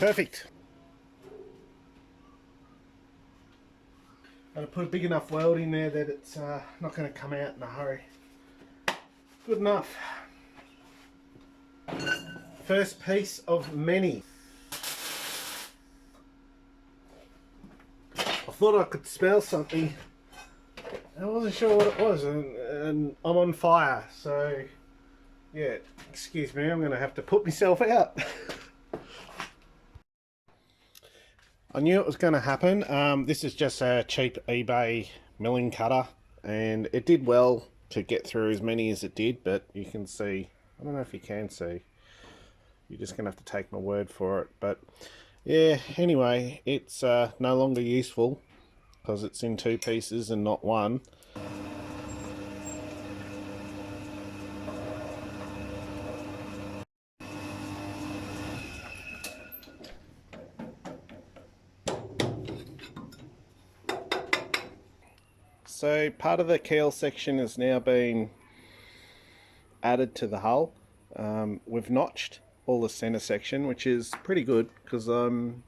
Perfect. I'm going to put a big enough weld in there that it's not going to come out in a hurry. Good enough. First piece of many. I thought I could smell something. I wasn't sure what it was, and I'm on fire, so yeah, excuse me, I'm going to have to put myself out. I knew it was going to happen. This is just a cheap eBay milling cutter, and it did well to get through as many as it did, but you can see, I don't know if you can see, you're just going to have to take my word for it, but yeah, anyway, it's no longer useful because it's in two pieces and not one. So part of the keel section has now been added to the hull. We've notched all the center section, which is pretty good because I'm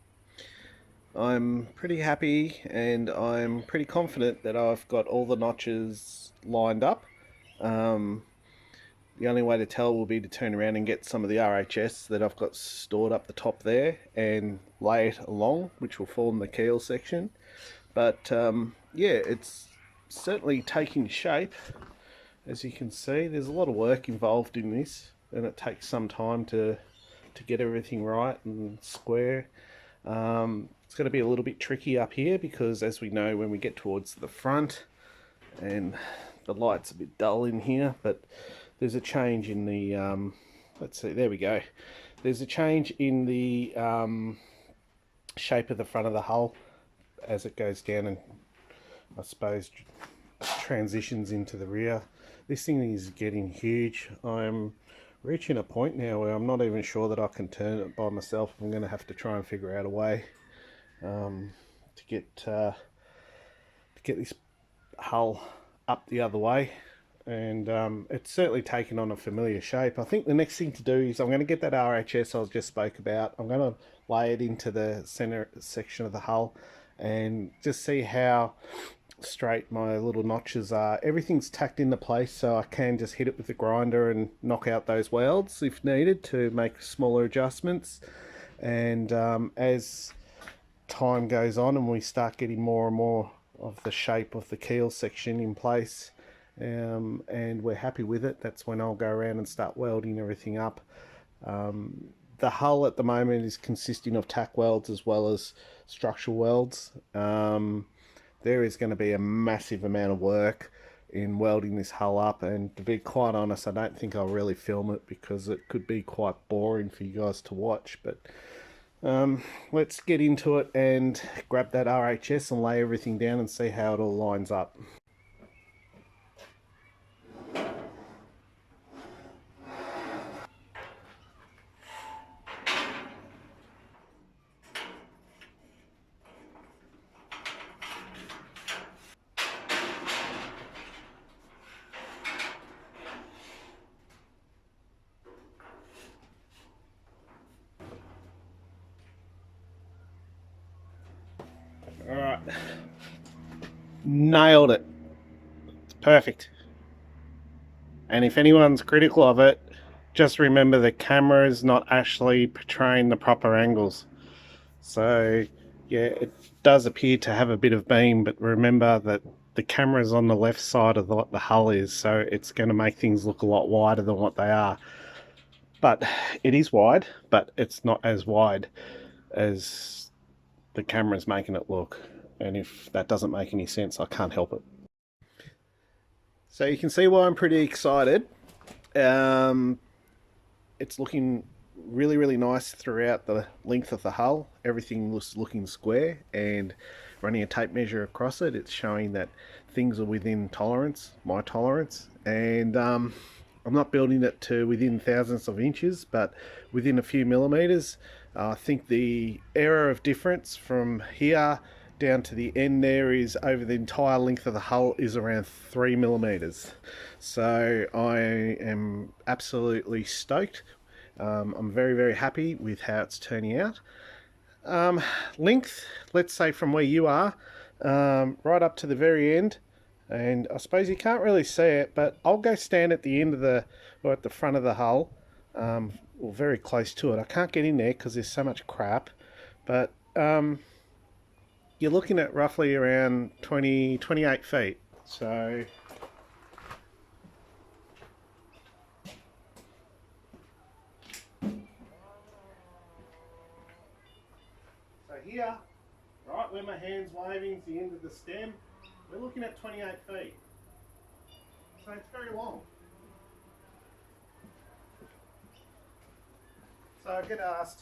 pretty happy and I'm pretty confident that I've got all the notches lined up. The only way to tell will be to turn around and get some of the RHS that I've got stored up the top there and lay it along, which will form the keel section. But yeah, it's certainly taking shape. As you can see, there's a lot of work involved in this, and it takes some time to get everything right and square. It's going to be a little bit tricky up here because, as we know, when we get towards the front, and the light's a bit dull in here, but there's a change in the let's see, there we go, there's a change in the shape of the front of the hull as it goes down and I suppose transitions into the rear. This thing is getting huge. I'm reaching a point now where I'm not even sure that I can turn it by myself. I'm going to have to try and figure out a way to get this hull up the other way, and it's certainly taken on a familiar shape. I think the next thing to do is I'm going to get that RHS I just spoke about. I'm going to lay it into the center section of the hull and just see how straight my little notches are. Everything's tacked into place, so I can just hit it with the grinder and knock out those welds if needed to make smaller adjustments. And as time goes on and we start getting more and more of the shape of the keel section in place, and we're happy with it, that's when I'll go around and start welding everything up. The hull at the moment is consisting of tack welds as well as structural welds. There is going to be a massive amount of work in welding this hull up, and to be quite honest, I don't think I'll really film it because it could be quite boring for you guys to watch. But let's get into it and grab that RHS and lay everything down and see how it all lines up. Alright, nailed it. It's perfect. And if anyone's critical of it, just remember the camera is not actually portraying the proper angles. So yeah, it does appear to have a bit of beam, but remember that the camera is on the left side of what the hull is, so it's going to make things look a lot wider than what they are. But it is wide, but it's not as wide as the camera's making it look. And if that doesn't make any sense, I can't help it. So you can see why I'm pretty excited. It's looking really nice throughout the length of the hull. Everything looks looking square, and running a tape measure across it, it's showing that things are within tolerance, my tolerance. And I'm not building it to within thousandths of inches, but within a few millimeters. I think the error of difference from here down to the end there is over the entire length of the hull is around 3 millimeters. So I am absolutely stoked. I'm very happy with how it's turning out, Length, let's say from where you are, right up to the very end. And I suppose you can't really see it, but I'll go stand at the end of the, or at the front of the hull, or very close to it. I can't get in there because there's so much crap, but you're looking at roughly around 28 feet. So here, right where my hand's waving is the end of the stem. We're looking at 28 feet. So it's very long. So I get asked,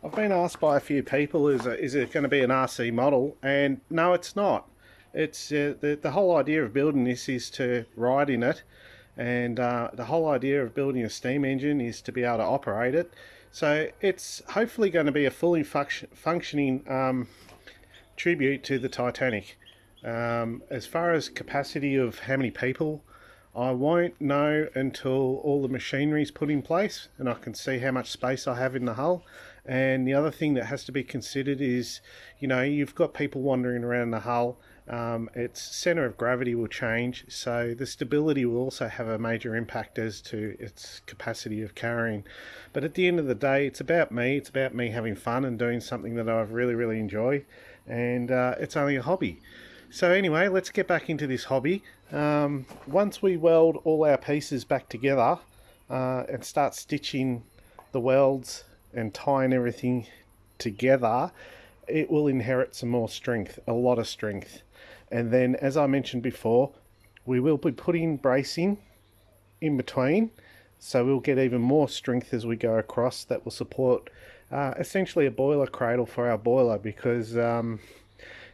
I've been asked by a few people, is it going to be an RC model? And no, it's not. It's the whole idea of building this is to ride in it, and the whole idea of building a steam engine is to be able to operate it. So it's hopefully going to be a fully functioning tribute to the Titanic. As far as capacity of how many people, I won't know until all the machinery is put in place and I can see how much space I have in the hull. And the other thing that has to be considered is, you know, you've got people wandering around the hull. Its centre of gravity will change, so the stability will also have a major impact as to its capacity of carrying. But at the end of the day, it's about me having fun and doing something that I really enjoy, and it's only a hobby. So anyway, let's get back into this hobby. Once we weld all our pieces back together and start stitching the welds and tying everything together, it will inherit some more strength, a lot of strength. And then, as I mentioned before, we will be putting bracing in between, so we'll get even more strength as we go across. That will support essentially a boiler cradle for our boiler, because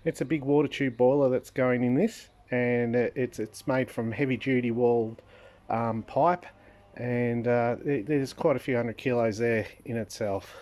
it's a big water tube boiler that's going in this, and it's made from heavy duty walled pipe, and there's quite a few 100 kilos there in itself.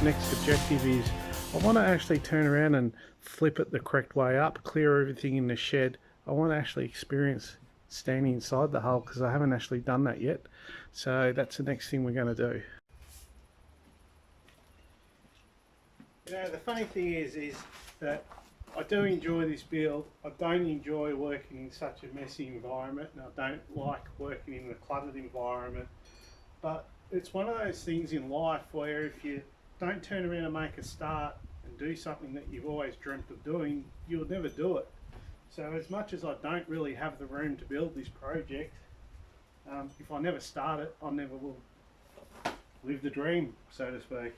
Next objective is I want to actually turn around and flip it the correct way up, clear everything in the shed. I want to actually experience standing inside the hull, because I haven't actually done that yet. So that's the next thing we're going to do. You know, the funny thing is that I do enjoy this build. I don't enjoy working in such a messy environment, and I don't like working in a cluttered environment. But it's one of those things in life where if you don't turn around and make a start and do something that you've always dreamt of doing, you'll never do it. So as much as I don't really have the room to build this project, if I never start it, I never will live the dream, so to speak.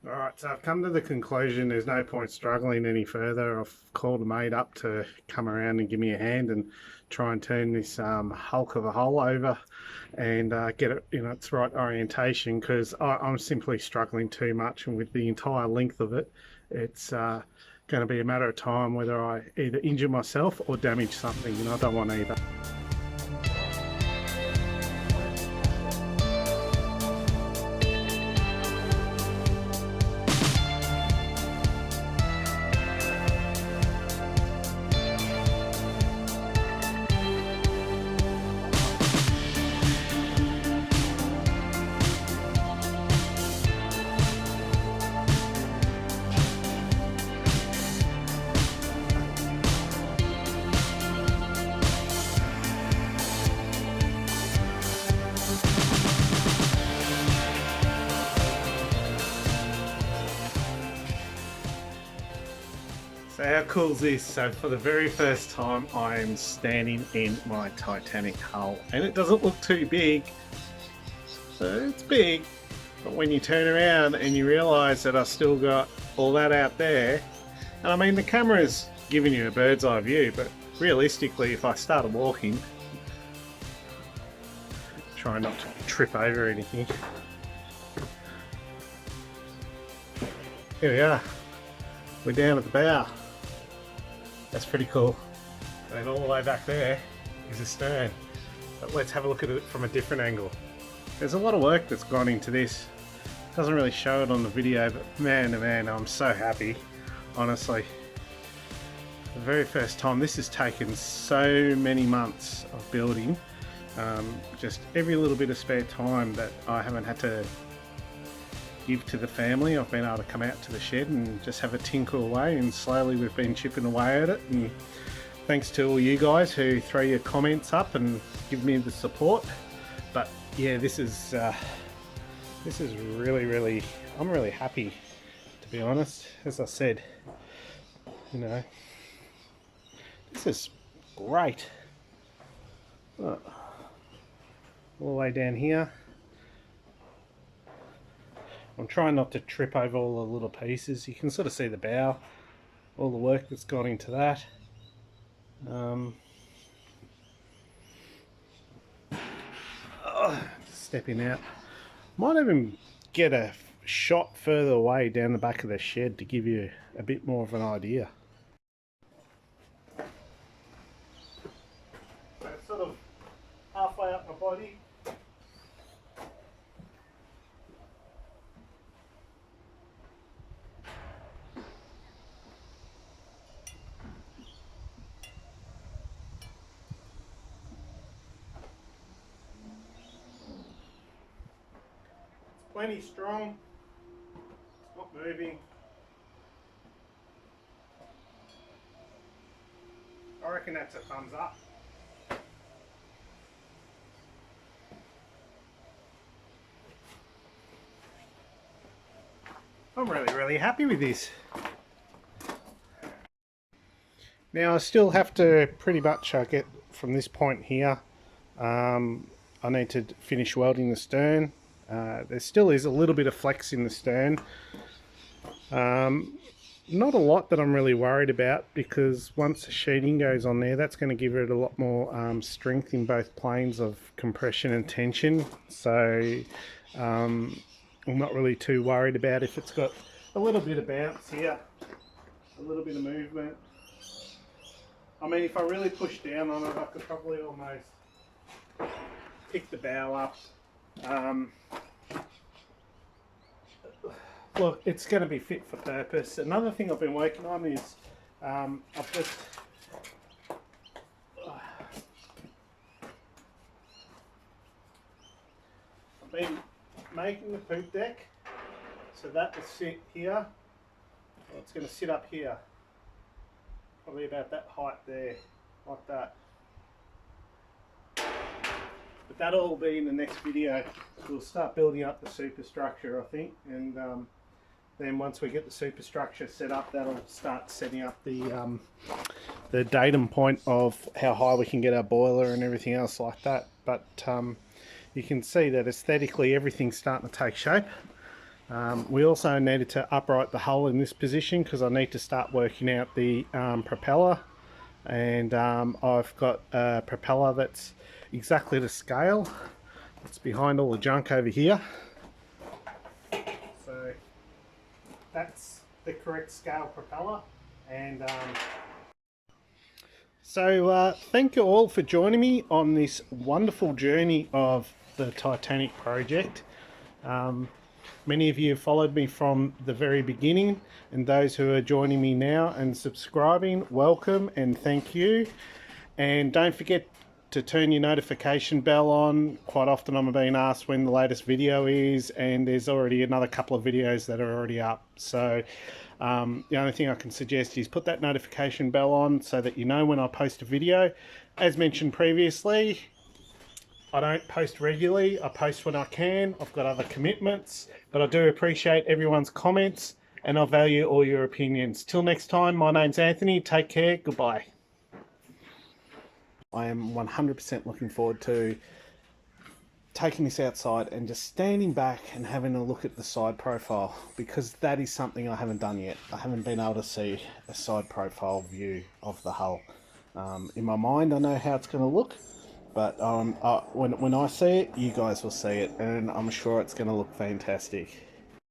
Alright, so I've come to the conclusion there's no point struggling any further. I've called a mate up to come around and give me a hand and try and turn this hulk of a hull over and get it in its right orientation, because I'm simply struggling too much, and with the entire length of it, it's going to be a matter of time whether I either injure myself or damage something, and I don't want either. So how cool is this? So for the very first time I'm standing in my Titanic hull, and it doesn't look too big. So it's big, but when you turn around and you realise that I've still got all that out there, and I mean the camera's giving you a bird's eye view, but realistically if I started walking, try not to trip over anything. Here we are, we're down at the bow. That's pretty cool. And all the way back there is the stern. But let's have a look at it from a different angle. There's a lot of work that's gone into this. Doesn't really show it on the video, but man, oh man, I'm so happy, honestly. The very first time, this has taken so many months of building. Just every little bit of spare time that I haven't had to give to the family, I've been able to come out to the shed and just have a tinker away, and slowly we've been chipping away at it, and thanks to all you guys who throw your comments up and give me the support. But yeah, this is really, I'm really happy, to be honest. As I said, you know, this is great. Oh, all the way down here. I'm trying not to trip over all the little pieces. You can sort of see the bow, all the work that's gone into that. Stepping out. Might even get a shot further away down the back of the shed to give you a bit more of an idea. So it's sort of halfway up my body. Plenty strong, it's not moving. I reckon that's a thumbs up. I'm really happy with this. Now I still have to pretty much get from this point here. I need to finish welding the stern. There still is a little bit of flex in the stern. Not a lot that I'm really worried about, because once the sheeting goes on there, that's going to give it a lot more strength in both planes of compression and tension. So I'm not really too worried about if it's got a little bit of bounce here, a little bit of movement. I mean, if I really push down on it, I could probably almost pick the bow up. Look, it's going to be fit for purpose. Another thing I've been working on is I've been making the poop deck, so that will sit here. Well, it's going to sit up here, probably about that height there, like that. But that'll all be in the next video. We'll start building up the superstructure, I think, and then once we get the superstructure set up, that'll start setting up the datum point of how high we can get our boiler and everything else like that. But you can see that aesthetically everything's starting to take shape. We also needed to upright the hull in this position because I need to start working out the propeller, and I've got a propeller that's exactly to scale. It's behind all the junk over here. So that's the correct scale propeller. And thank you all for joining me on this wonderful journey of the Titanic project. Many of you have followed me from the very beginning, and those who are joining me now and subscribing, welcome and thank you. And don't forget to turn your notification bell on. Quite often I'm being asked when the latest video is, and there's already another couple of videos that are already up. So the only thing I can suggest is put that notification bell on so that you know when I post a video. As mentioned previously, I don't post regularly. I post when I can. I've got other commitments, but I do appreciate everyone's comments and I value all your opinions. Till next time, my name's Anthony. Take care. Goodbye. I am 100% looking forward to taking this outside and just standing back and having a look at the side profile, because that is something I haven't done yet. I haven't been able to see a side profile view of the hull. In my mind, I know how it's going to look, but when I see it, you guys will see it, and I'm sure it's going to look fantastic.